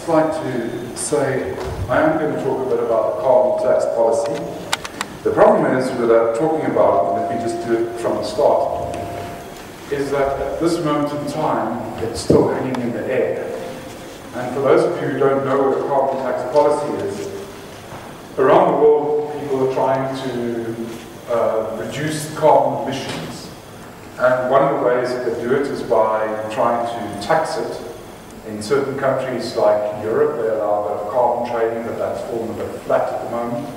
just like to say, I am going to talk a bit about the carbon tax policy. The problem is, without talking about it, and let me just do it from the start, is that at this moment in time, it's still hanging in the air. And for those of you who don't know what a carbon tax policy is, around the world, people are trying to reduce carbon emissions. And one of the ways that they do it is by trying to tax it. In certain countries like Europe, they allow a bit of carbon trading, but that's fallen a bit flat at the moment.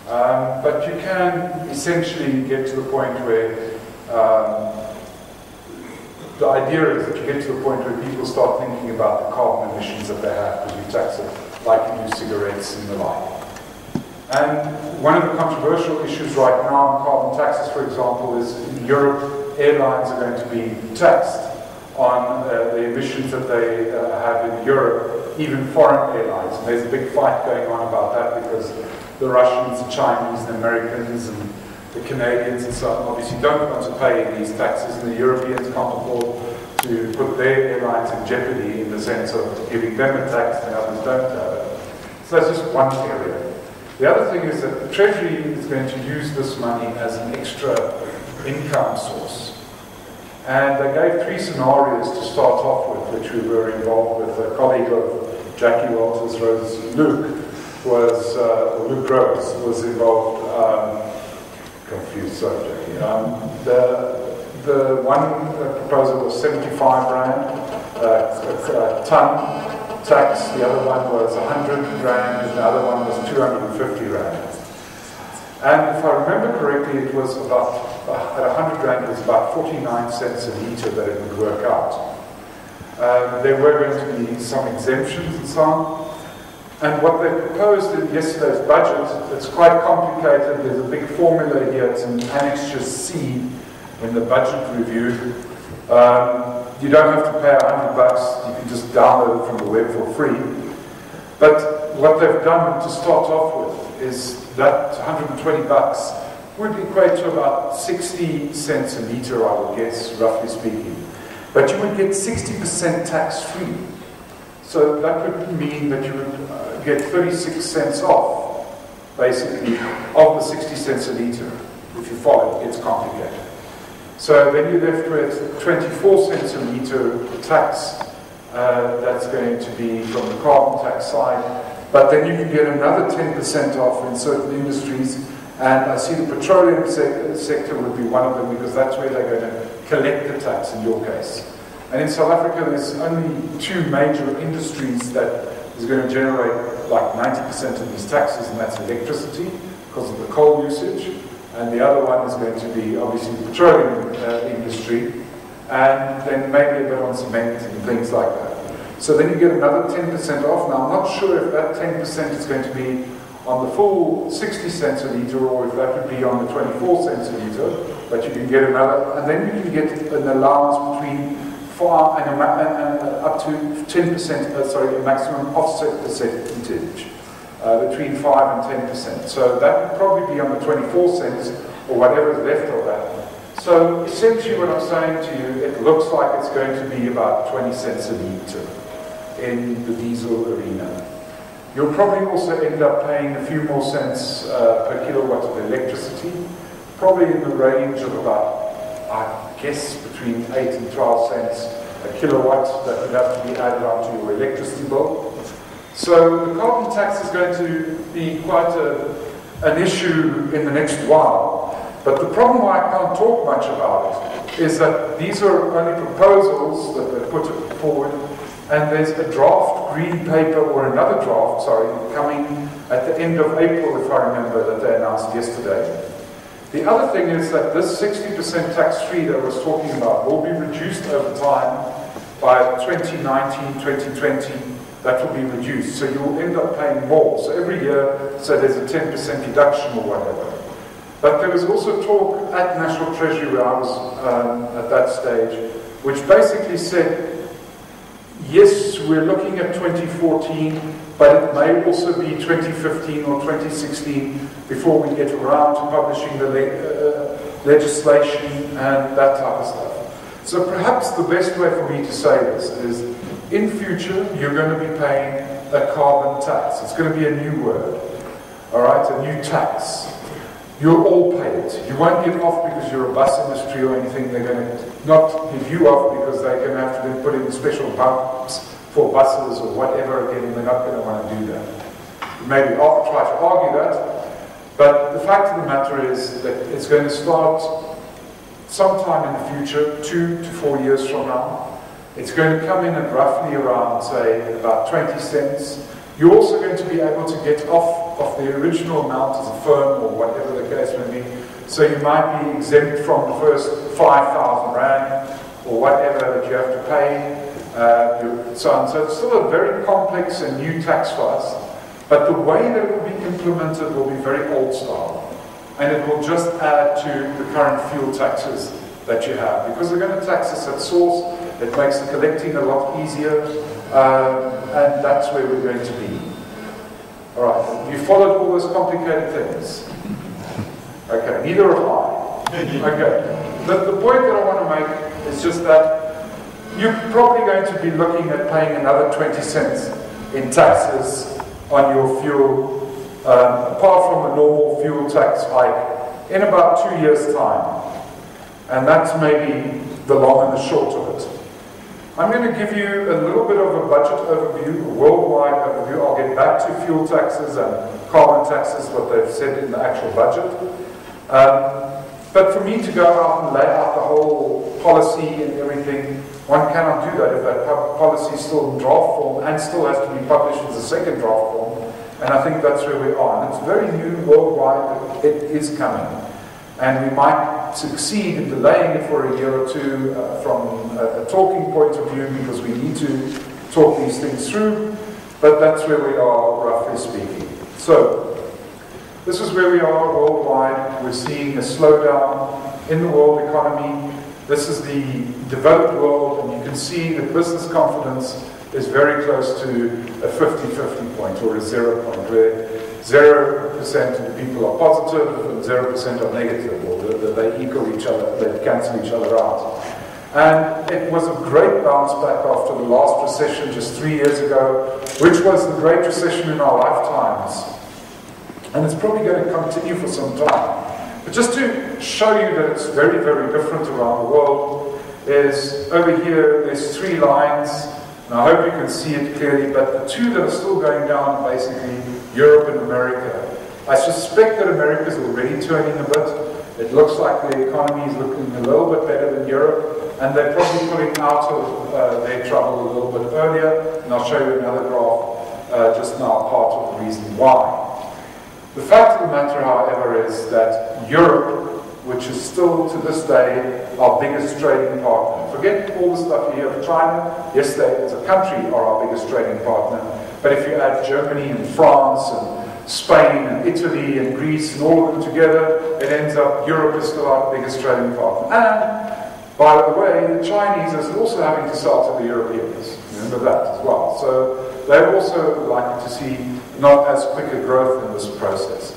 But you can essentially get to the point where the idea is that you get to the point where people start thinking about the carbon emissions that they have, because you tax it like you do cigarettes and the like. And one of the controversial issues right now in carbon taxes, for example, is in Europe, airlines are going to be taxed on the emissions that they have in Europe, even foreign airlines. And there's a big fight going on about that because the Russians, the Chinese, the Americans, and the Canadians and so on obviously don't want to pay these taxes, and the Europeans can't afford to put their airlines in jeopardy in the sense of giving them a tax and others don't have it. So that's just one area. The other thing is that the Treasury is going to use this money as an extra income source. And they gave 3 scenarios to start off with, which we were involved with. A colleague of Jackie Walters, Luke Rose, was involved. Confused, sorry, Jackie. The one proposal was 75 rand a ton tax. The other one was 100 rand, and the other one was 250 rand. And if I remember correctly, it was about, at 100 rand, it was about 49 cents a litre that it would work out. There were going to be some exemptions and so on. And what they proposed in yesterday's budget, it's quite complicated. There's a big formula here. It's in Annexure C in the budget review. You don't have to pay $100. You can just download it from the web for free. But what they've done to start off with is that $120 would equate to about 60 cents a litre, I would guess, roughly speaking. But you would get 60% tax-free. So that would mean that you would get 36 cents off, basically, of the 60 cents a litre. If you follow, it gets complicated. So then you're left with 24 cents a litre tax. That's going to be from the carbon tax side. But then you can get another 10% off in certain industries. And I see the petroleum sector would be one of them, because that's where they're going to collect the tax in your case. And in South Africa, there's only 2 major industries that is going to generate like 90% of these taxes, and that's electricity, because of the coal usage. And the other one is going to be obviously the petroleum industry, and then maybe a bit on cement and things like that. So then you get another 10% off. Now, I'm not sure if that 10% is going to be on the full 60 cents a litre, or if that would be on the 24 cents a litre, but you can get another, and then you can get an allowance between 5 and up to 10%, a maximum offset percentage, between 5 and 10%. So that would probably be on the 24 cents, or whatever is left of that. So essentially what I'm saying to you, it looks like it's going to be about 20 cents a litre in the diesel arena. You'll probably also end up paying a few more cents per kilowatt of electricity, probably in the range of about, I guess, between 8 and 12 cents a kilowatt that would have to be added onto your electricity bill. So the carbon tax is going to be quite an issue in the next while. But the problem why I can't talk much about it is that these are only proposals that they put forward, and there's a draft green paper, or another draft, sorry, coming at the end of April, if I remember, that they announced yesterday. The other thing is that this 60% tax-free that I was talking about will be reduced over time. By 2019, 2020, that will be reduced. So you will end up paying more. So every year, so there's a 10% deduction or whatever. But there was also talk at National Treasury, where I was at that stage, which basically said, yes, we're looking at 2014, but it may also be 2015 or 2016 before we get around to publishing the legislation and that type of stuff. So perhaps the best way for me to say this is, in future, you're going to be paying a carbon tax. It's going to be a new word, all right, a new tax. You'll all pay it. You won't get off because you're a bus industry or anything. They're going to not give you off because they're going to have to then put in special bumps for buses or whatever. Again, they're not going to want to do that. Maybe I'll try to argue that, but the fact of the matter is that it's going to start sometime in the future, 2 to 4 years from now. It's going to come in at roughly around, say, about 20 cents. You're also going to be able to get off of the original amount as a firm or whatever the case may be. So you might be exempt from the first 5,000 Rand or whatever that you have to pay, so on. So it's still a very complex and new tax for us, but the way that it will be implemented will be very old style. And it will just add to the current fuel taxes that you have. Because they're going to tax us at source, it makes the collecting a lot easier, and that's where we're going to be. All right, you followed all those complicated things? Okay, neither have I. Okay, the point that I want to make is just that you're probably going to be looking at paying another 20 cents in taxes on your fuel, apart from a normal fuel tax hike, in about 2 years' time. And that's maybe the long and the short of it. I'm going to give you a little bit of a budget overview, a worldwide overview. I'll get back to fuel taxes and carbon taxes, what they've said in the actual budget. But for me to go out and lay out the whole policy and everything, one cannot do that if that policy is still in draft form and still has to be published as a second draft form. And I think that's where we are. And it's very new worldwide, but it is coming. And we might succeed in delaying it for a year or two from a talking point of view, because we need to talk these things through, but that's where we are, roughly speaking. So, this is where we are worldwide. We're seeing a slowdown in the world economy. This is the developed world, and you can see that business confidence is very close to a 50-50 point, or a 0 point, where 0% of the people are positive and 0% are negative, or they equal each other, they cancel each other out. And it was a great bounce back after the last recession just 3 years ago, which was the great recession in our lifetimes. And it's probably going to continue for some time. But just to show you that it's very, very different around the world, is over here, there's 3 lines. And I hope you can see it clearly, but the 2 that are still going down are basically Europe and America. I suspect that America is already turning a bit. It looks like the economy is looking a little bit better than Europe, and they're probably pulling out of their trouble a little bit earlier. And I'll show you another graph just now, part of the reason why. The fact of the matter, however, is that Europe, which is still to this day our biggest trading partner. Forget all the stuff you hear of China. Yes, they as a country are our biggest trading partner. But if you add Germany and France and Spain and Italy and Greece and all of them together, it ends up Europe is still our biggest trading partner. And, by the way, the Chinese are also having to sell to the Europeans. Remember that as well. So they're also likely to see not as quick a growth in this process.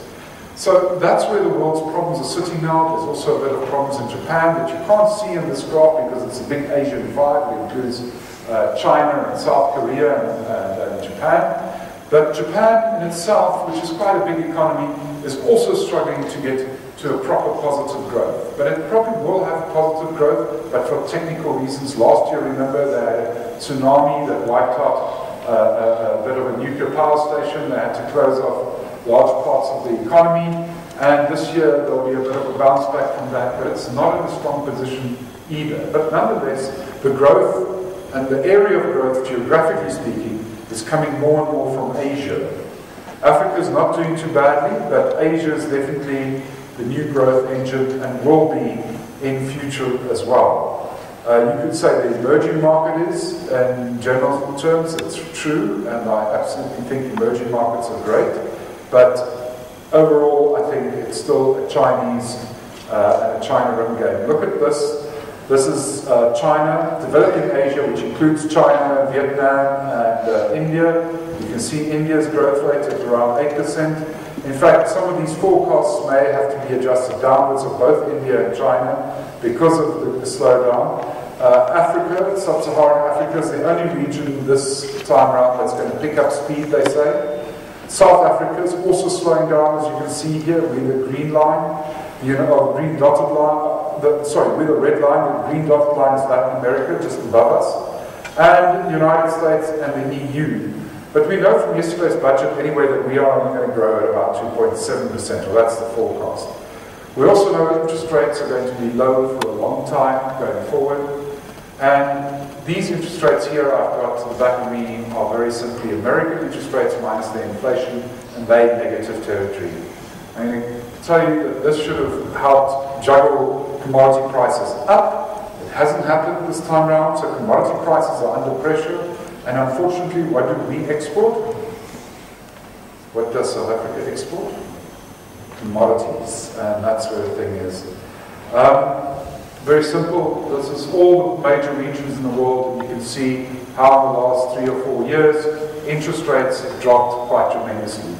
So that's where the world's problems are sitting now. There's also a bit of problems in Japan that you can't see in this graph because it's a big Asian divide. It includes China and South Korea and Japan. But Japan in itself, which is quite a big economy, is also struggling to get to a proper positive growth. But it probably will have positive growth, but for technical reasons. Last year, remember, they had a tsunami that wiped out a bit of a nuclear power station. They had to close off large parts of the economy, and this year there'll be a bit of a bounce back from that, but it's not in a strong position either. But nonetheless, the growth and the area of growth, geographically speaking, is coming more and more from Asia. Africa's not doing too badly, but Asia is definitely the new growth engine and will be in future as well. You could say the emerging market is, in general terms, it's true, and I absolutely think emerging markets are great. But overall, I think it's still a Chinese and a China run game. Look at this. This is China, developing Asia, which includes China, Vietnam, and India. You can see India's growth rate at around 8%. In fact, some of these forecasts may have to be adjusted downwards of both India and China because of the slowdown. Africa, Sub-Saharan Africa, is the only region this time around that's going to pick up speed, they say. South Africa is also slowing down, as you can see here, with the green line, green dotted line, with the red line, the green dotted line is Latin America, just above us, and the United States and the EU. But we know from yesterday's budget, anyway, that we are only going to grow at about 2.7%, or that's the forecast. We also know interest rates are going to be low for a long time going forward. And these interest rates here I've got at the back of me are very simply American interest rates minus the inflation, and they negative territory. I'm going to tell you that this should have helped juggle commodity prices up. It hasn't happened this time around, so commodity prices are under pressure. And unfortunately, what do we export? What does South Africa export? Commodities, and that's where the thing is. Very simple, this is all the major regions in the world, and you can see how in the last 3 or 4 years, interest rates have dropped quite tremendously.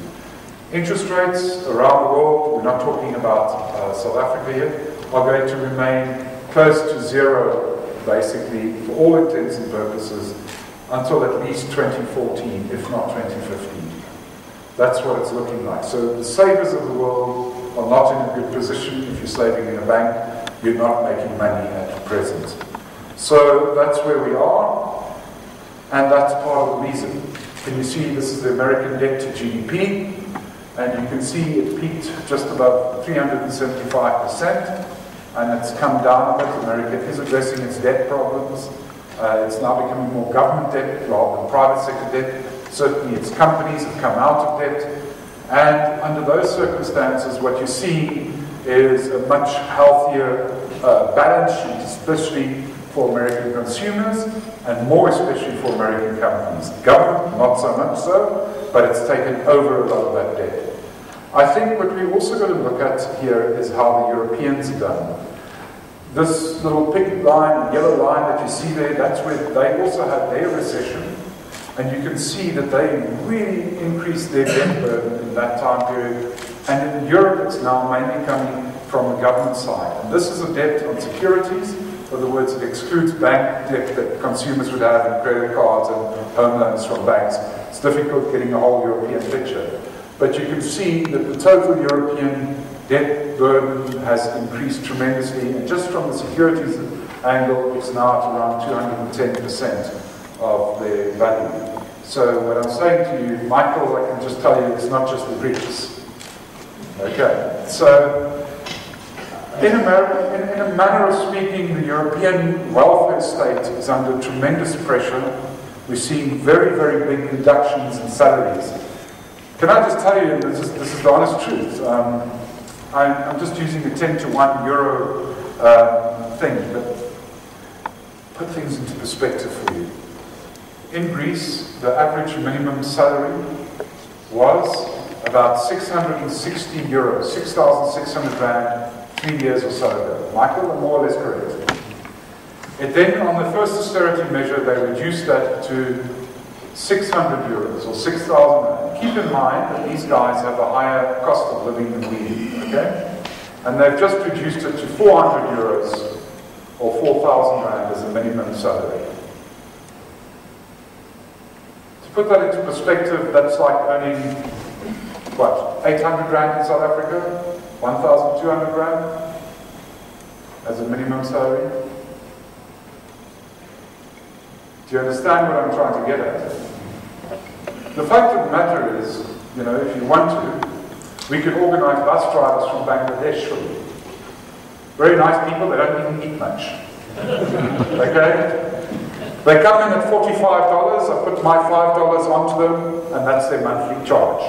Interest rates around the world, we're not talking about South Africa here, are going to remain close to zero, basically, for all intents and purposes, until at least 2014, if not 2015. That's what it's looking like. So the savers of the world are not in a good position. If you're saving in a bank, you're not making money at present. So that's where we are, and that's part of the reason. Can you see this is the American debt to GDP, and you can see it peaked just above 375%, and it's come down a bit. America is addressing its debt problems. It's now becoming more government debt rather than private sector debt. Certainly its companies have come out of debt. And under those circumstances, what you see is a much healthier balance sheet, especially for American consumers, and more especially for American companies. Government, not so much so, but it's taken over a lot of that debt. I think what we've also got to look at here is how the Europeans have done. This little pink line, yellow line that you see there, that's where they also had their recession. And you can see that they really increased their debt burden in that time period. And in Europe, it's now mainly coming from the government side. And this is a debt on securities. In other words, it excludes bank debt that consumers would have in credit cards and home loans from banks. It's difficult getting a whole European picture. But you can see that the total European debt burden has increased tremendously, and just from the securities angle, it's now at around 210% of their value. So what I'm saying to you, Michael, I can just tell you, it's not just the Greeks. Okay, so in America, in a manner of speaking, the European welfare state is under tremendous pressure. We're seeing very, very big reductions in salaries. Can I just tell you, and this is the honest truth, I'm just using a 10 to 1 euro thing, but put things into perspective for you. In Greece, the average minimum salary was about 660 euros, 6,600 rand, 3 years or so ago. Michael, I'm more or less correct. And then on the first austerity measure, they reduced that to 600 euros or 6,000 rand. Keep in mind that these guys have a higher cost of living than we do, okay? And they've just reduced it to 400 euros or 4,000 rand as a minimum salary. To put that into perspective, that's like earning, what, 800 rand in South Africa? 1,200 rand as a minimum salary? Do you understand what I'm trying to get at? The fact of the matter is, you know, if you want to, we could organize bus drivers from Bangladesh for you. Very nice people, they don't even eat much. Okay? They come in at $45, I put my $5 onto them, and that's their monthly charge.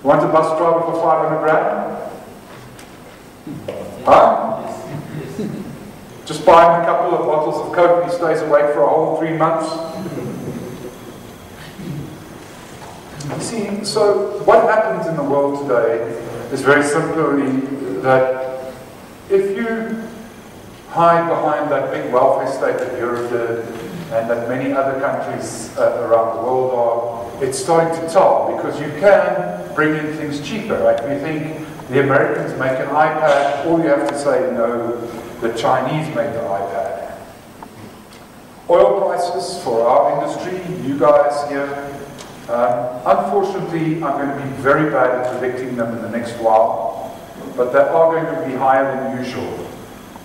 You want a bus driver for 500 rand? Huh? Just buy him a couple of bottles of Coke and he stays awake for a whole 3 months. See, so what happens in the world today is very simply that if you hide behind that big welfare state that Europe did and that many other countries around the world are, it's starting to tell because you can bring in things cheaper. Right? We think the Americans make an iPad, all you have to say, no, the Chinese made the iPad. Oil prices for our industry, you guys here, unfortunately, I'm going to be very bad at predicting them in the next while, but they are going to be higher than usual.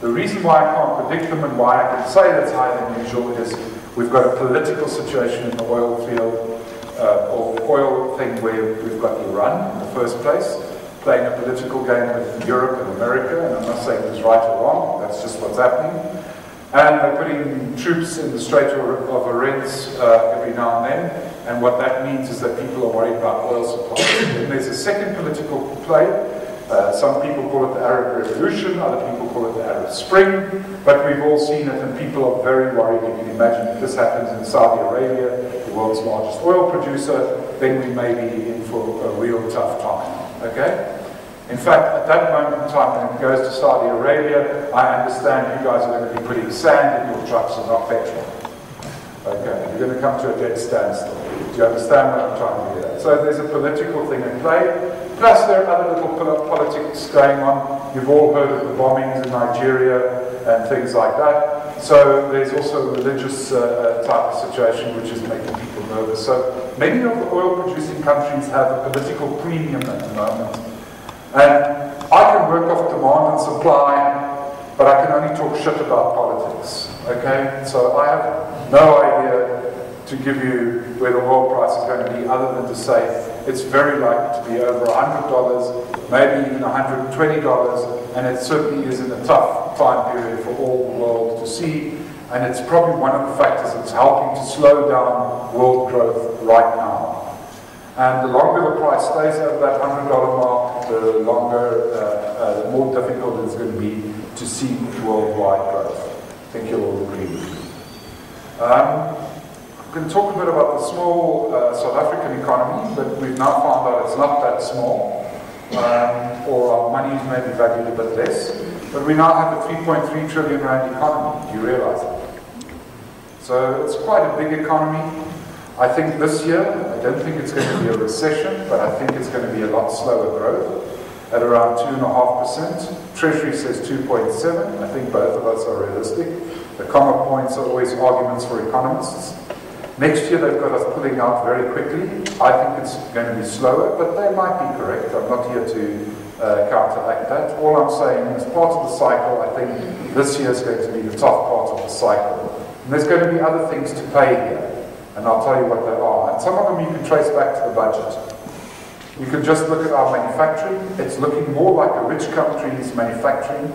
The reason why I can't predict them and why I can say that's higher than usual is we've got a political situation in the oil field, or the oil thing, where we've got Iran in the first place, playing a political game with Europe and America, and I'm not saying it's right or wrong, that's just what's happening. And they're putting troops in the Strait of Hormuz every now and then, and what that means is that people are worried about oil supply. And there's a second political play. Some people call it the Arab Revolution, other people call it the Arab Spring, but we've all seen it, and people are very worried. You can imagine if this happens in Saudi Arabia, the world's largest oil producer, then we may be in for a real tough time, okay? In fact, at that moment in time, when it goes to Saudi Arabia, I understand you guys are going to be putting sand in your trucks and not petrol. Okay, you're going to come to a dead standstill. Do you understand what I'm trying to get at? So there's a political thing in play. Plus, there are other little politics going on. You've all heard of the bombings in Nigeria and things like that. So there's also a religious type of situation which is making people nervous. So many of the oil-producing countries have a political premium at the moment. And I can work off demand and supply, but I can only talk shit about politics. Okay? So I have no idea to give you where the oil price is going to be, other than to say it's very likely to be over $100, maybe even $120, and it certainly is in a tough time period for all the world to see, and it's probably one of the factors that's helping to slow down world growth right now. And the longer the price stays over that $100 mark, the longer, the more difficult it's going to be to see worldwide growth. I think you'll all agree with me. I'm going to talk a bit about the small South African economy, but we've now found out it's not that small, or our money is maybe valued a bit less. But we now have a 3.3 trillion rand economy. Do you realize that? So it's quite a big economy. I think this year, I don't think it's going to be a recession, but I think it's going to be a lot slower growth at around 2.5%. Treasury says 2.7. I think both of us are realistic. The comma points are always arguments for economists. Next year they've got us pulling out very quickly. I think it's going to be slower, but they might be correct. I'm not here to counteract that. All I'm saying is part of the cycle, I think this year is going to be the tough part of the cycle. And there's going to be other things to play here. And I'll tell you what they are. And some of them you can trace back to the budget. You can just look at our manufacturing. It's looking more like a rich country's manufacturing,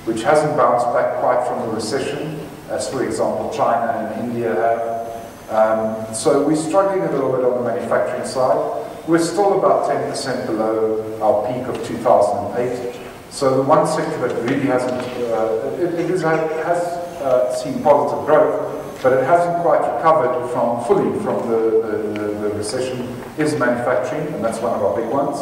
which hasn't bounced back quite from the recession, as for example China and India have. So we're struggling a little bit on the manufacturing side. We're still about 10% below our peak of 2008. So the one sector that really hasn't, has seen positive growth, but it hasn't quite recovered fully from the recession, is manufacturing, and that's one of our big ones.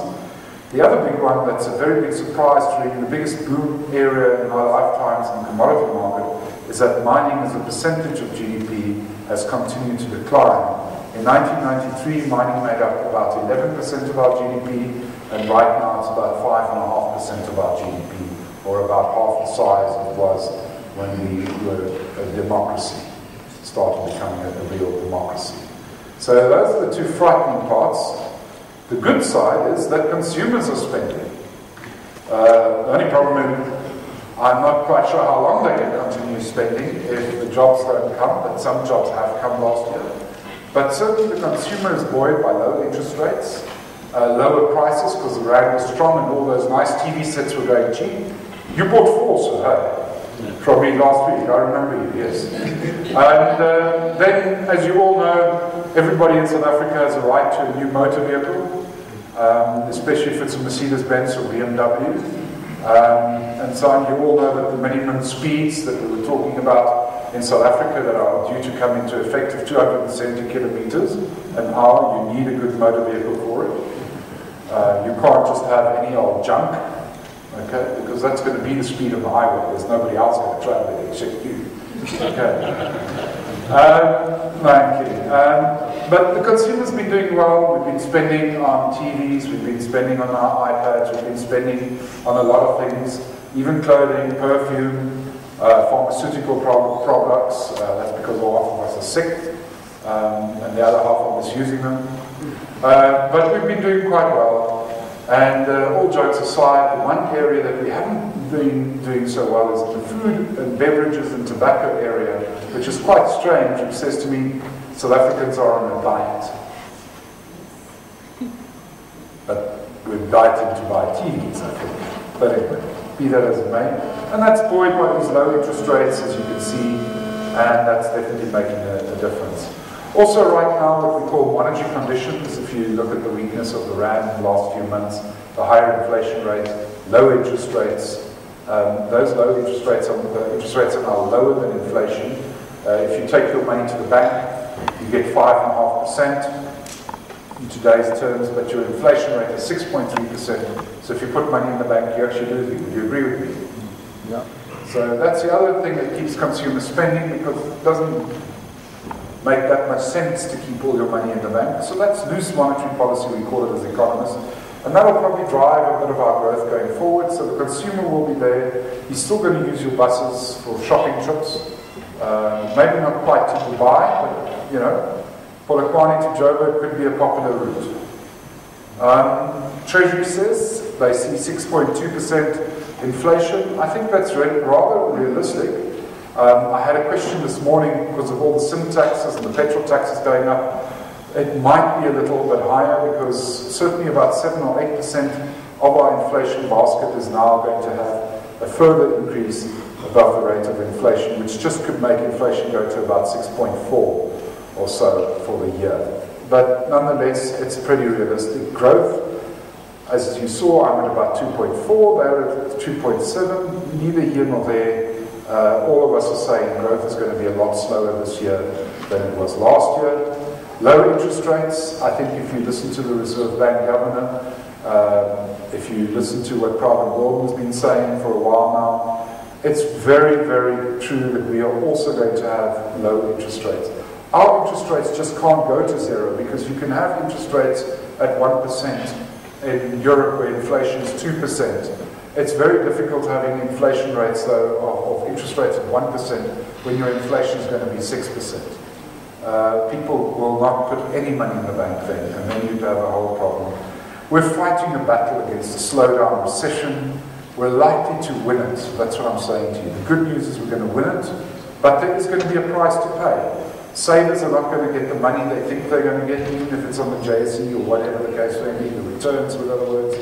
The other big one that's a very big surprise during the biggest boom area in our lifetimes in the commodity market is that mining as a percentage of GDP has continued to decline. In 1993, mining made up about 11% of our GDP, and right now it's about 5.5% of our GDP, or about half the size it was when we were a democracy. Started becoming a real democracy. So those are the two frightening parts. The good side is that consumers are spending. The only problem is I'm not quite sure how long they can continue spending if the jobs don't come, but some jobs have come last year. But certainly the consumer is buoyed by low interest rates, lower prices because the rand was strong and all those nice TV sets were going cheap. You bought 4, so hey. From me last week, I remember you, yes. And then, as you all know, everybody in South Africa has a right to a new motor vehicle, especially if it's a Mercedes-Benz or BMW. And so on. You all know that the minimum speeds that we were talking about in South Africa that are due to come into effect of 270 kilometers an hour, you need a good motor vehicle for it. You can't just have any old junk. Okay, because that's going to be the speed of the highway. There's nobody else going to travel it except you. Okay. No, I'm kidding. But the consumer's been doing well. We've been spending on TVs, we've been spending on our iPads, we've been spending on a lot of things, even clothing, perfume. Pharmaceutical products, that's because half of us are sick, and the other half of us using them. But we've been doing quite well. And all jokes aside, the one area that we haven't been doing so well is the food and beverages and tobacco area, which is quite strange, which says to me, South Africans are on a diet. But we're dieting to buy TVs, I think. But anyway, be that as it may. And that's buoyed by these low interest rates, as you can see, and that's definitely making a difference. Also right now, what we call monetary conditions, if you look at the weakness of the rand in the last few months, the higher inflation rate, low interest rates, those low interest rates are now lower than inflation. If you take your money to the bank, you get 5.5% in today's terms, but your inflation rate is 6.3%. So if you put money in the bank, you're actually losing. Would you agree with me? Yeah. So that's the other thing that keeps consumers spending, because it doesn't make that much sense to keep all your money in the bank. So that's loose monetary policy, we call it as economists. And that'll probably drive a bit of our growth going forward. So the consumer will be there. He's still going to use your buses for shopping trips. Maybe not quite to Dubai, but, you know, Polokwane to Joburg could be a popular route. Treasury says they see 6.2% inflation. I think that's rather realistic. I had a question this morning because of all the SIM taxes and the petrol taxes going up. It might be a little bit higher, because certainly about 7 or 8% of our inflation basket is now going to have a further increase above the rate of inflation, which just could make inflation go to about 6.4 or so for the year. But nonetheless, it's pretty realistic growth. As you saw, I'm at about 2.4, they're at 2.7, neither here nor there. All of us are saying growth is going to be a lot slower this year than it was last year. Low interest rates, I think if you listen to the Reserve Bank governor, if you listen to what Private Gordon's been saying for a while now, it's very, very true that we are also going to have low interest rates. Our interest rates just can't go to zero, because you can have interest rates at 1% in Europe where inflation is 2%. It's very difficult having inflation rates, though, of interest rates of 1% when your inflation is going to be 6%. People will not put any money in the bank then, and then you'd have a whole problem. We're fighting a battle against a slowdown recession. We're likely to win it. That's what I'm saying to you. The good news is we're going to win it, but there is going to be a price to pay. Savers are not going to get the money they think they're going to get, even if it's on the JSE or whatever the case may be, the returns, with other words.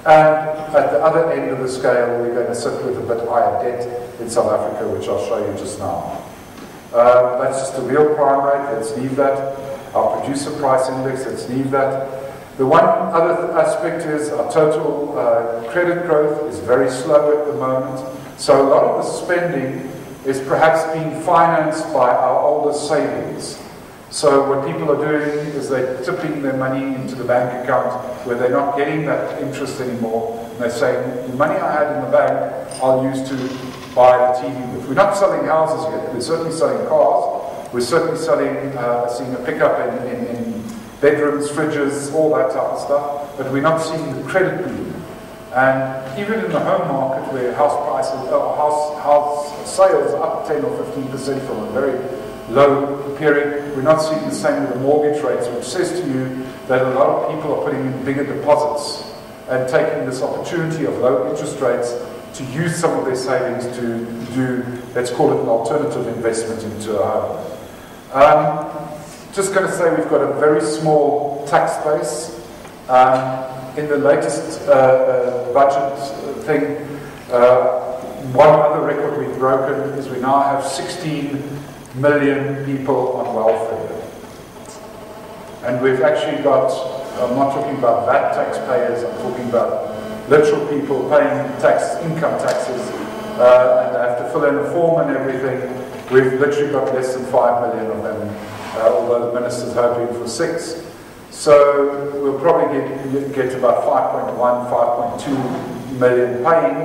And at the other end of the scale, we're going to sit with a bit higher debt in South Africa, which I'll show you just now. That's just the real prime rate, let's leave that. Our producer price index, let's leave that. The one other aspect is our total credit growth is very slow at the moment. So a lot of the spending is perhaps being financed by our older savings. So what people are doing is they're tipping their money into the bank account where they're not getting that interest anymore. And they're saying, the money I had in the bank, I'll use to buy the TV with. We're not selling houses yet. We're certainly selling cars. We're certainly selling, seeing a pickup in bedrooms, fridges, all that type of stuff. But we're not seeing the credit boom. And even in the home market, where house prices, house sales are up 10 or 15% from a very low period, we're not seeing the same with the mortgage rates, which says to you that a lot of people are putting in bigger deposits and taking this opportunity of low interest rates to use some of their savings to do, let's call it an alternative investment into a home. Just going to say we've got a very small tax base. In the latest budget thing, one other record we've broken is we now have 16 million people on welfare. And we've actually got, I'm not talking about VAT taxpayers, I'm talking about literal people paying income taxes, and they have to fill in a form and everything. We've literally got less than 5 million of them, although the minister's hoping for 6. So we'll probably get about 5.1, 5.2 million paying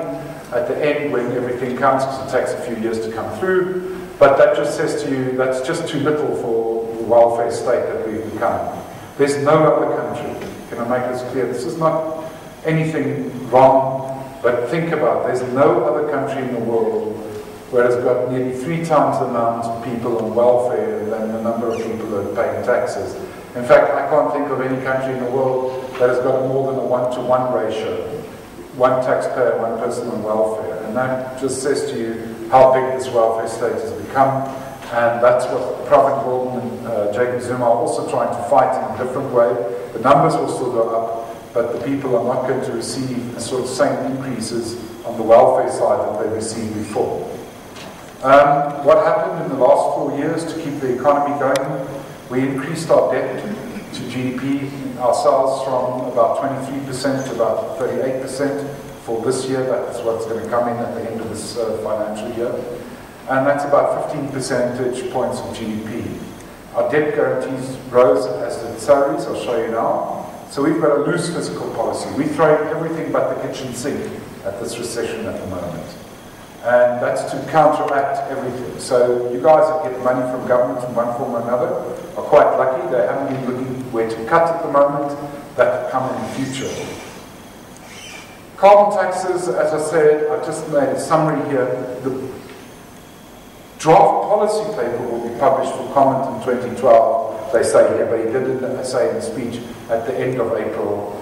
at the end when everything comes, because it takes a few years to come through. But that just says to you that's just too little for the welfare state that we've become. There's no other country. Can I make this clear? This is not anything wrong, but think about it. There's no other country in the world where it's got nearly 3 times the amount of people on welfare than the number of people that are paying taxes. In fact, I can't think of any country in the world that has got more than a 1-to-1 ratio. One taxpayer, one person on welfare. And that just says to you how big this welfare state has become. And that's what Prophet Gordon and Jacob Zuma are also trying to fight in a different way. The numbers will still go up, but the people are not going to receive the sort of same increases on the welfare side that they received before. What happened in the last 4 years to keep the economy going? We increased our debt to GDP ourselves from about 23% to about 38% for this year. That's what's going to come in at the end of this financial year. And that's about 15 percentage points of GDP. Our debt guarantees rose as did salaries, I'll show you now. So we've got a loose fiscal policy. We throw everything but the kitchen sink at this recession at the moment. And that's to counteract everything. So you guys that get money from government in one form or another are quite lucky. They haven't been looking where to cut at the moment. That will come in the future. Carbon taxes, as I said, I just made a summary here. The draft policy paper will be published for comment in 2012, they say here, but he didn't say in the speech at the end of April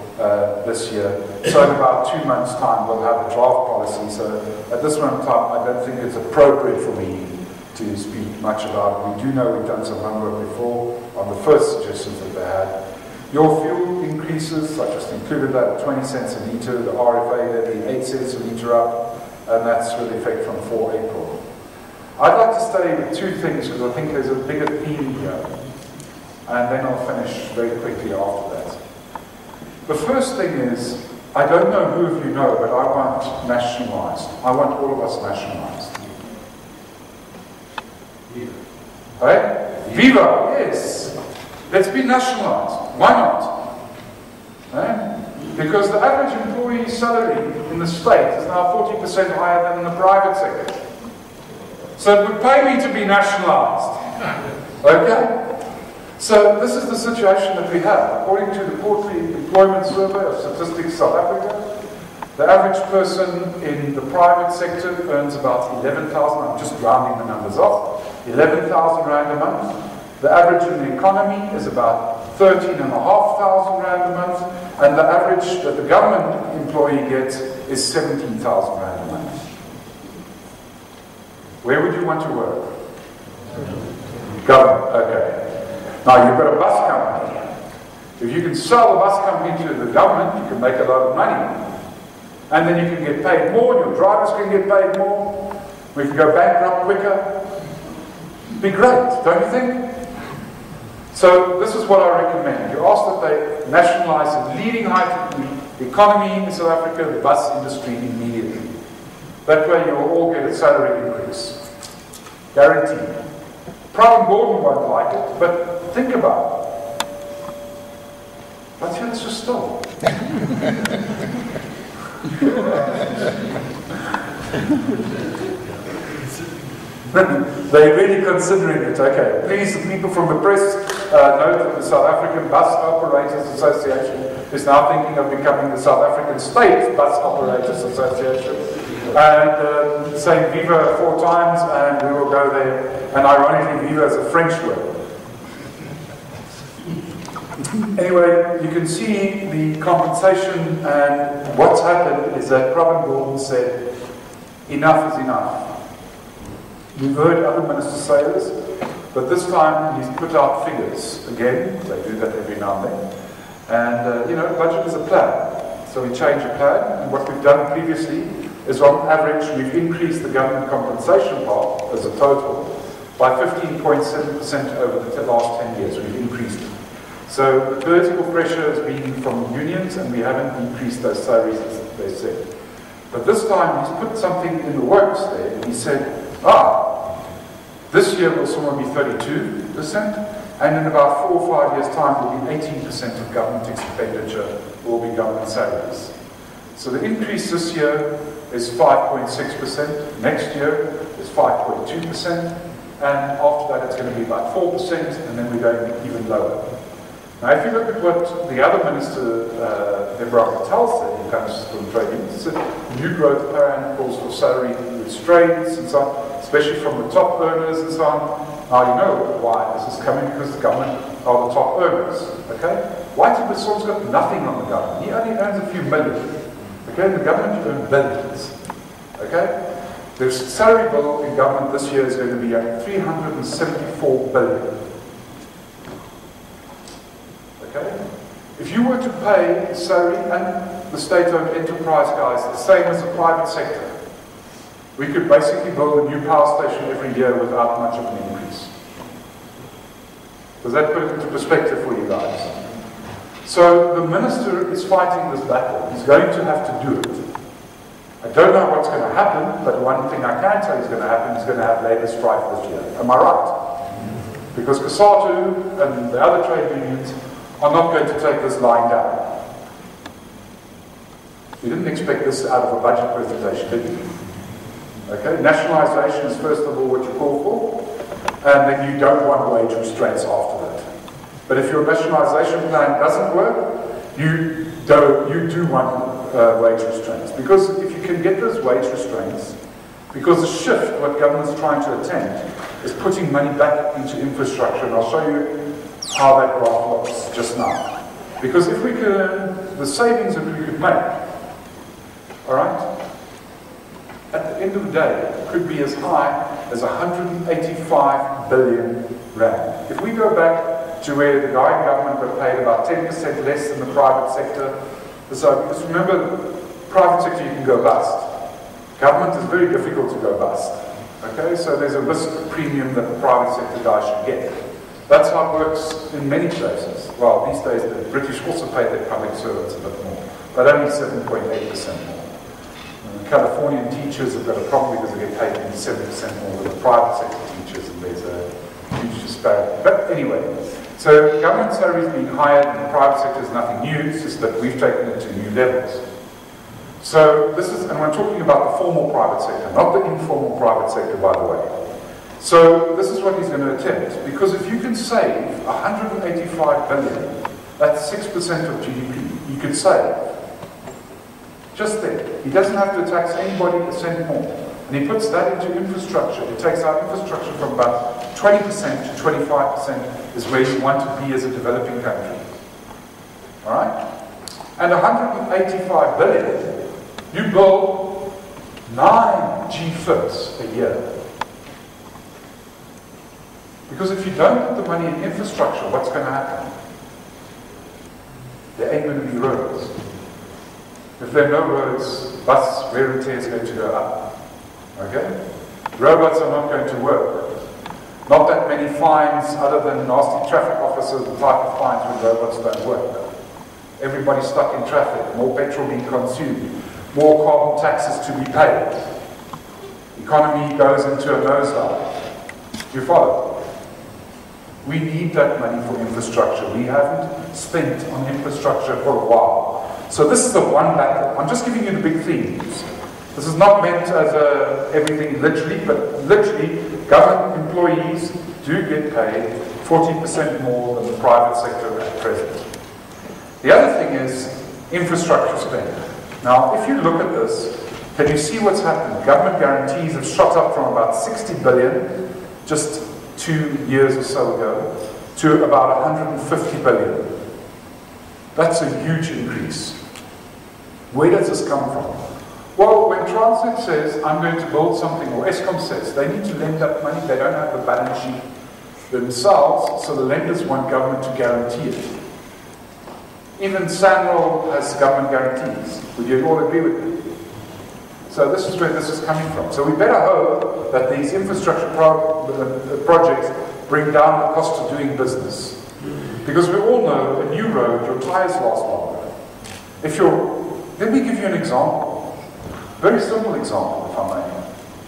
this year. So in about 2 months' time, we'll have a draft policy. So at this moment in time, I don't think it's appropriate for me to speak much about it. We do know we've done some homework before on the first suggestions that they had. Your fuel increases, I just included that at 20 cents a litre, the RFA levy 8 cents a litre up, and that's with effect from 4 April. I'd like to stay with 2 things because I think there's a bigger theme here, and then I'll finish very quickly after that. The first thing is, I don't know who of you know, but I want nationalised. I want all of us nationalised. Right? Viva, yes. Let's be nationalised. Why not? Right? Because the average employee salary in the state is now 40% higher than in the private sector. So it would pay me to be nationalised. Okay? So this is the situation that we have. According to the quarterly employment survey of Statistics South Africa, the average person in the private sector earns about 11,000, I'm just rounding the numbers off, 11,000 rand a month. The average in the economy is about 13,500 rand a month, and the average that the government employee gets is 17,000 rand a month. Where would you want to work? Government, okay. Now you've got a bus company. If you can sell the bus company to the government, you can make a lot of money. And then you can get paid more, your drivers can get paid more, we can go bankrupt quicker. Be great, don't you think? So this is what I recommend. You ask that they nationalise the leading height of the economy in South Africa, the bus industry immediately. That way you'll all get a salary increase. Guaranteed. Private Gordon won't like it, but think about it. Wat jy so stil? They're really considering it. Okay, please, the people from the press note that the South African Bus Operators Association is now thinking of becoming the South African State Bus Operators Association. And saying Viva 4 times, and we will go there. And ironically, Viva is a French word. Anyway, you can see the compensation, and what's happened is that Prophet Gordon said, enough is enough. We've heard other ministers say this, but this time he's put out figures. Again, they do that every now and then. And, budget is a plan. So we change a plan, and what we've done previously is on average, we've increased the government compensation part as a total by 15.7% over the last 10 years. We've increased it. So the political pressure has been from unions, and we haven't increased those salaries as they said. But this time he's put something in the works there, and he said, this year will somewhere be 32%, and in about 4 or 5 years' time will be 18% of government expenditure will be government salaries. So the increase this year is 5.6%, next year is 5.2%, and after that it's going to be about 4%, and then we're going even lower. Now, if you look at what the other minister, Ibrahim Patel, said, he comes from trade unions, he said new growth plan calls for salary restraints and so on, especially from the top earners and so on. Now, you know why this is coming, because the government are the top earners, okay? Whitey Bason's got nothing on the government. He only earns a few million, okay? The government earns billions, okay? The salary bill in government this year is going to be at 374 billion. Okay? If you were to pay the salary and the state-owned enterprise guys the same as the private sector, we could basically build a new power station every year without much of an increase. Does that put it into perspective for you guys? So the minister is fighting this battle. He's going to have to do it. I don't know what's going to happen, but one thing I can tell you is going to happen, he's going to have labour strife this year. Am I right? Because COSATU and the other trade unions are not going to take this lying down. You didn't expect this out of a budget presentation, did you? Okay, nationalisation is first of all what you call for, and then you don't want wage restraints after that. But if your nationalisation plan doesn't work, you do want wage restraints. Because if you can get those wage restraints, because the shift, what government's trying to attempt, is putting money back into infrastructure, and I'll show you how that graph looks just now. Because if we could, the savings that we could make, all right, at the end of the day, could be as high as 185 billion rand. If we go back to where the guy in government got paid about 10% less than the private sector, so because remember, private sector you can go bust. Government is very difficult to go bust. Okay, so there's a risk premium that the private sector guy should get. That's how it works in many places. Well, these days the British also pay their public servants a bit more, but only 7.8% more. Californian teachers have got a problem because they get paid 7% more than the private sector teachers, and there's a huge disparity. But anyway, so government salaries being higher than the private sector is nothing new, it's just that we've taken it to new levels. So this is, and we're talking about the formal private sector, not the informal private sector, by the way. So this is what he's going to attempt, because if you can save 185 billion, that's 6% of GDP, you could save. Just there. He doesn't have to tax anybody a cent more. And he puts that into infrastructure. It takes our infrastructure from about 20% to 25% is where you want to be as a developing country. Alright? And 185 billion, you build 9 G-FITs a year. Because if you don't put the money in infrastructure, what's going to happen? There ain't going to be roads. If there are no roads, bus wear and tear is going to go up. Okay? Robots are not going to work. Not that many fines other than nasty traffic officers, the type of fines when robots don't work. Everybody's stuck in traffic, more petrol being consumed, more carbon taxes to be paid. The economy goes into a nosedive. Do you follow? We need that money for infrastructure. We haven't spent on infrastructure for a while. So this is the one battle. I'm just giving you the big themes. This is not meant as everything literally, but literally government employees do get paid 40% more than the private sector at present. The other thing is infrastructure spend. Now, if you look at this, can you see what's happened? Government guarantees have shot up from about 60 billion just 2 years or so ago to about 150 billion. That's a huge increase. Where does this come from? Well, when Transnet says, I'm going to build something, or Eskom says, they need to lend that money, they don't have the balance sheet themselves, so the lenders want government to guarantee it. Even SANROL has government guarantees. Would you all agree with me? So this is where this is coming from. So we better hope that these infrastructure projects bring down the cost of doing business. Because we all know, a new road, your tires last longer. Let me give you an example. Very simple example, if I may,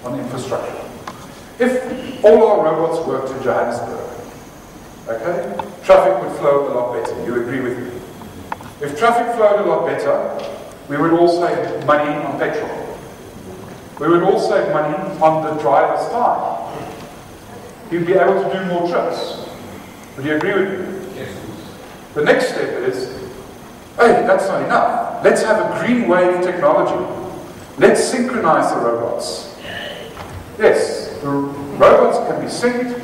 on infrastructure. If all our robots worked in Johannesburg, okay, traffic would flow a lot better. You agree with me? If traffic flowed a lot better, we would all save money on petrol. We would all save money on the driver's time. You'd be able to do more trips. Would you agree with me? The next step is, hey, that's not enough. Let's have a green wave technology. Let's synchronize the robots. Yes, the robots can be synced,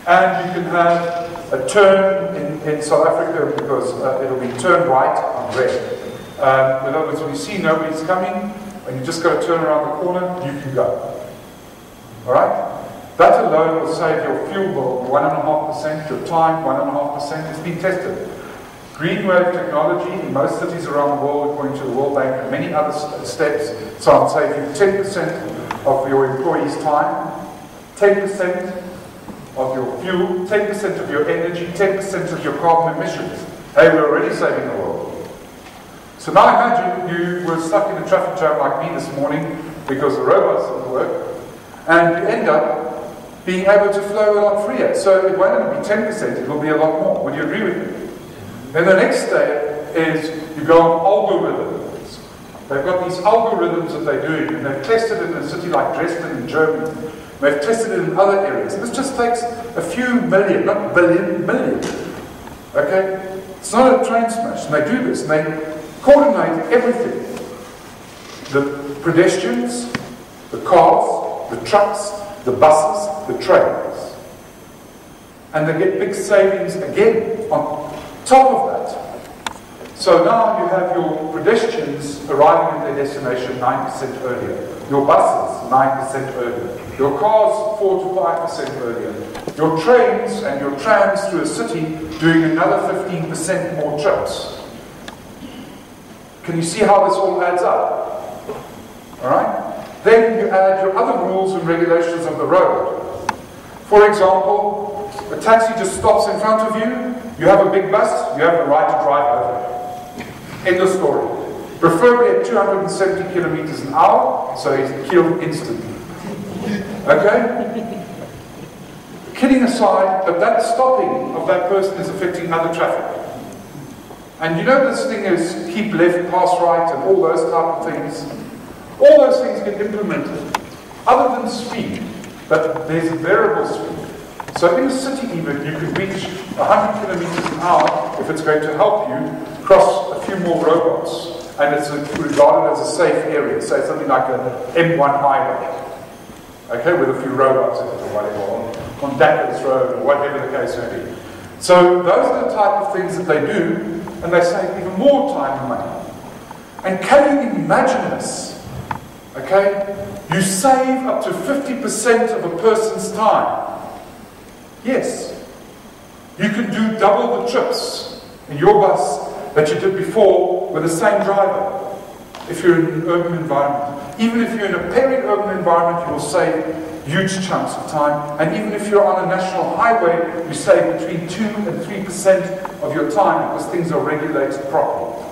and you can have a turn in South Africa because it'll be turn right on red. In other words, when you see nobody's coming, and you just got to turn around the corner, you can go. Alright? That alone will save your fuel bill 1.5%, your time 1.5%. It's been tested. Green wave technology in most cities around the world, according to the World Bank and many other steps, so I'll save you 10% of your employees' time, 10% of your fuel, 10% of your energy, 10% of your carbon emissions. Hey, we're already saving the world. So now imagine you were stuck in a traffic jam like me this morning because the robots didn't work, and you end up being able to flow a lot freer. So it won't only be 10%, it will be a lot more. Would you agree with me? Then the next step is you go on algorithms. They've got these algorithms that they're doing, and they've tested it in a city like Dresden in Germany. They've tested it in other areas. This just takes a few million, not billion, million. Okay? It's not a train smash. And they do this, and they coordinate everything. The pedestrians, the cars, the trucks, the buses, the trains. And they get big savings again on top of that. So now you have your pedestrians arriving at their destination 9% earlier. Your buses 9% earlier. Your cars 4 to 5% earlier. Your trains and your trams through a city doing another 15% more trips. Can you see how this all adds up? Alright? Then you add your other rules and regulations of the road. For example, a taxi just stops in front of you, you have a big bus, you have the right to drive over. End of story. Preferably at 270 kilometers an hour, so he's killed instantly. Okay? Kidding aside, but that stopping of that person is affecting other traffic. And you know this thing is keep left, pass right, and all those type of things. All those things get implemented, other than speed, but there's a variable speed. So in a city even, you could reach 100 kilometers an hour if it's going to help you cross a few more robots, and it's regarded as a safe area, say something like an M1 highway, okay, with a few robots in it or whatever, on Dacker's Road or whatever the case may be. So those are the type of things that they do, and they save even more time and money. And can you imagine this? Okay? You save up to 50% of a person's time. Yes. You can do double the trips in your bus that you did before with the same driver if you're in an urban environment. Even if you're in a peri-urban environment, you will save huge chunks of time. And even if you're on a national highway, you save between 2 and 3% of your time because things are regulated properly.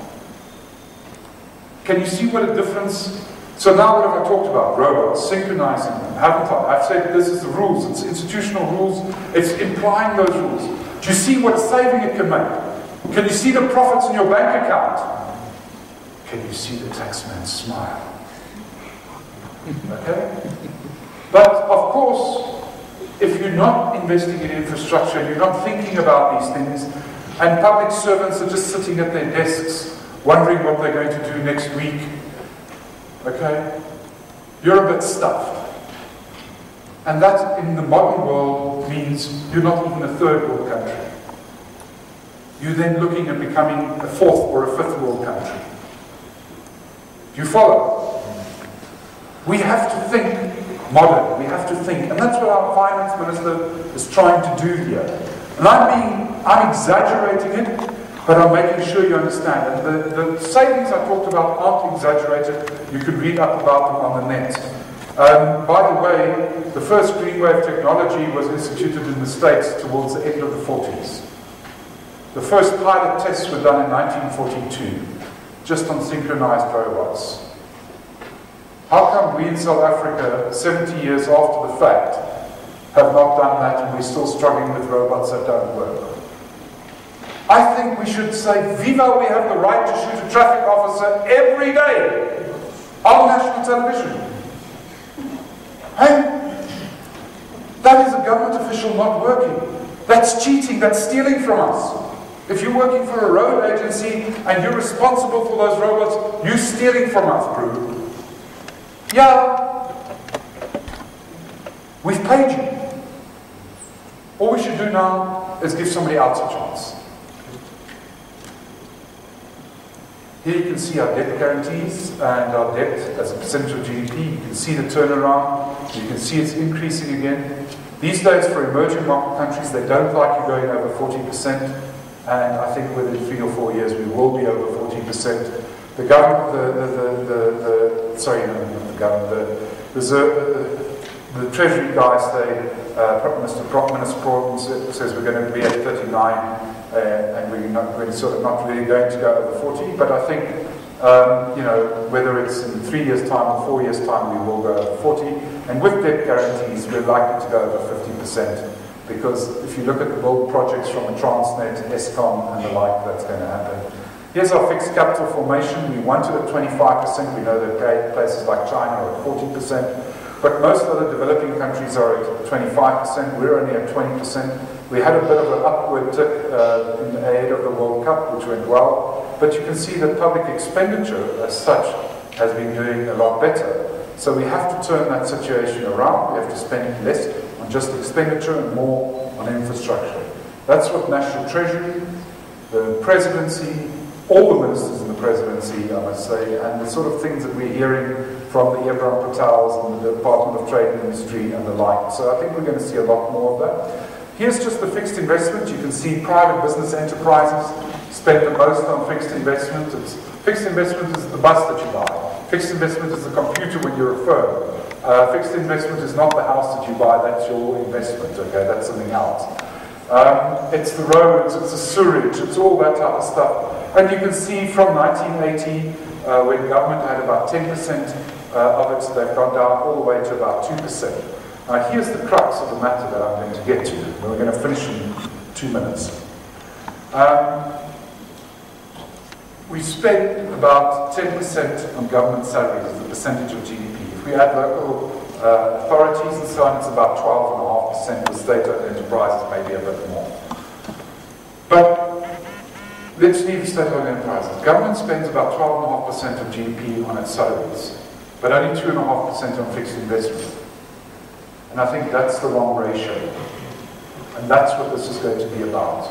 Can you see what a difference? So now what have I talked about? Robots, synchronizing them, haven't I? I've said this is the rules, it's institutional rules, it's implying those rules. Do you see what saving it can make? Can you see the profits in your bank account? Can you see the taxman smile? Okay? But of course, if you're not investing in infrastructure, you're not thinking about these things, and public servants are just sitting at their desks wondering what they're going to do next week, okay? You're a bit stuffed. And that, in the modern world, means you're not even a third world country. You're then looking at becoming a fourth or a fifth world country. Do you follow? We have to think modern. We have to think. And that's what our finance minister is trying to do here. And I'm exaggerating it, but I'm making sure you understand. And the savings I talked about aren't exaggerated. You can read up about them on the net. By the way, the first green wave technology was instituted in the States towards the end of the 40s. The first pilot tests were done in 1942, just on synchronized robots. How come we in South Africa, 70 years after the fact, have not done that and we're still struggling with robots that don't work? I think we should say, viva, we have the right to shoot a traffic officer every day on national television. Hey? That is a government official not working. That's cheating, that's stealing from us. If you're working for a road agency and you're responsible for those robots, you're stealing from us, bro. Yeah. We've paid you. All we should do now is give somebody else a chance. Here you can see our debt guarantees and our debt as a percentage of GDP. You can see the turnaround. You can see it's increasing again. These days, for emerging market countries, they don't like you going over 40%. And I think within 3 or 4 years, we will be over 40%. The government, the Treasury guys say, Mr. Minister says we're going to be at 39, and we're sort of not really going to go over 40. But I think, you know, whether it's in 3 years' time or 4 years' time, we will go over 40. And with debt guarantees, we're likely to go over 50%. Because if you look at the build projects from the Transnet, Eskom, and the like, that's going to happen. Here's our fixed capital formation. We wanted at 25%. We know that places like China are at 40%. But most other developing countries are at 25%. We're only at 20%. We had a bit of an upward tick in the aid of the World Cup, which went well. But you can see that public expenditure as such has been doing a lot better. So we have to turn that situation around. We have to spend less on just expenditure and more on infrastructure. That's what National Treasury, the Presidency, all the ministers in the Presidency, I must say, and the sort of things that we're hearing from the Abraham Patels and the Department of Trade and Industry and the like. So I think we're going to see a lot more of that. Here's just the fixed investment. You can see private business enterprises spend the most on fixed investment. Fixed investment is the bus that you buy. Fixed investment is the computer when you're a firm. Fixed investment is not the house that you buy, that's your investment, okay? That's something else. It's the roads, it's the sewage, it's all that type of stuff. And you can see from 1980, when government had about 10% of it, they've gone down all the way to about 2%. Now here's the crux of the matter that I'm going to get to. We're going to finish in 2 minutes. We spend about 10% on government salaries as a percentage of GDP. If we add local authorities and so on, it's about 12.5%. With state-owned enterprises, maybe a bit more. But let's leave state-owned enterprises. Government spends about 12.5% of GDP on its salaries, but only 2.5% on fixed investment. And I think that's the wrong ratio. And that's what this is going to be about.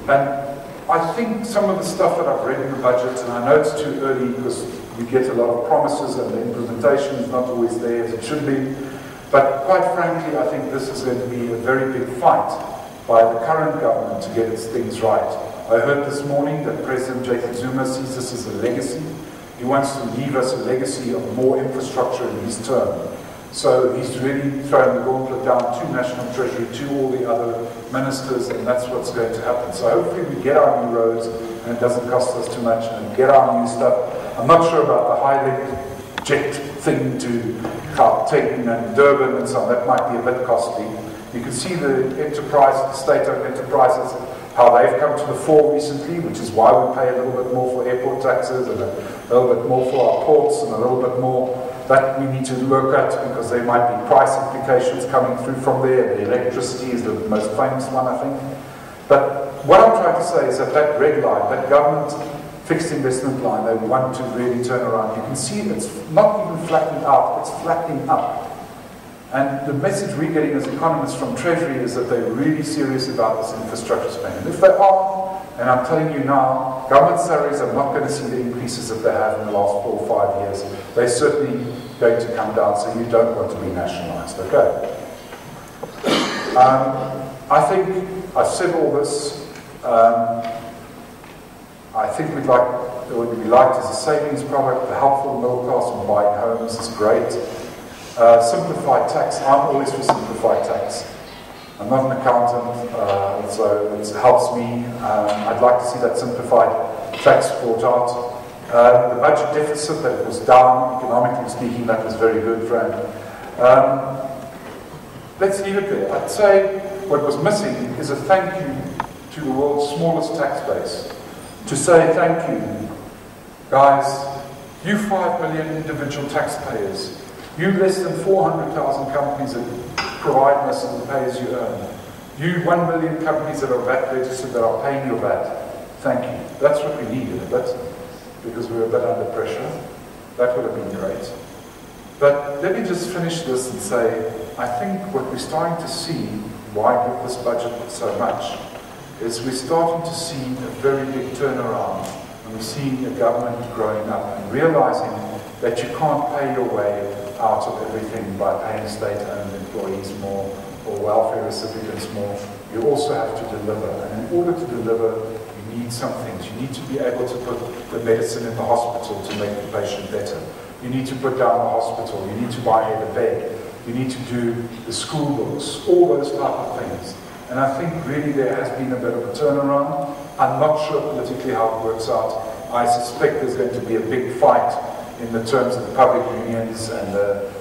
And I think some of the stuff that I've read in the budget, and I know it's too early because we get a lot of promises and the implementation is not always there as it should be, but quite frankly, I think this is going to be a very big fight by the current government to get its things right. I heard this morning that President Jacob Zuma sees this as a legacy. He wants to leave us a legacy of more infrastructure in his term. So he's really thrown the gauntlet down to National Treasury, to all the other ministers, and that's what's going to happen. So hopefully we get our new roads, and it doesn't cost us too much, and get our new stuff. I'm not sure about the high-leg jet thing to Gauteng and Durban and so on. That might be a bit costly. You can see the enterprises, the state-owned enterprises, how they've come to the fore recently, which is why we pay a little bit more for airport taxes, and a little bit more for our ports, and a little bit more that we need to look at, because there might be price implications coming through from there. The electricity is the most famous one, I think. But what I'm trying to say is that that red line, that government fixed investment line, they want to really turn around. You can see it's not even flattening out, it's flattening up. And the message we're getting as economists from Treasury is that they're really serious about this infrastructure spending. And if they are, and I'm telling you now, government salaries are not going to see the increases that they have in the last 4 or 5 years. They're certainly going to come down, so you don't want to be nationalised, okay? I think I've said all this. I think what we liked is a savings product, the helpful middle class in buying homes is great. Simplified tax, I'm always for simplified tax. I'm not an accountant, so it helps me. I'd like to see that simplified tax brought out. The budget deficit, that it was down, economically speaking, that was very good, Fran. Let's leave it there. I'd say what was missing is a thank you to the world's smallest tax base. To say thank you, guys, you 5 million individual taxpayers, you less than 400,000 companies that provide us and pay as you earn. You 1 million companies that are VAT registered that are paying your VAT, thank you. That's what we needed a bit, because we were a bit under pressure. That would have been great. But let me just finish this and say, I think what we're starting to see, why give this budget so much, is we're starting to see a very big turnaround, and we're seeing a government growing up and realizing that you can't pay your way out of everything by paying state-owned employees more or welfare recipients more. You also have to deliver, and in order to deliver, you need some things. You need to be able to put the medicine in the hospital to make the patient better. You need to put down the hospital. You need to buy the bed. You need to do the school books, all those type of things. And I think really there has been a bit of a turnaround. I'm not sure politically how it works out. I suspect there's going to be a big fight in the terms of the public unions and the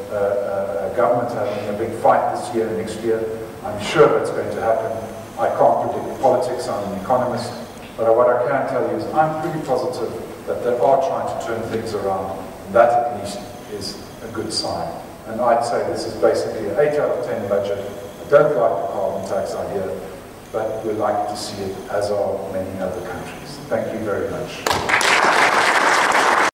government having a big fight this year and next year. I'm sure that's going to happen. I can't predict politics. I'm an economist. But what I can tell you is I'm pretty positive that they are trying to turn things around. And that at least is a good sign. And I'd say this is basically an 8 out of 10 budget. I don't like the carbon tax idea, but we're likely to see it, as are many other countries. Thank you very much.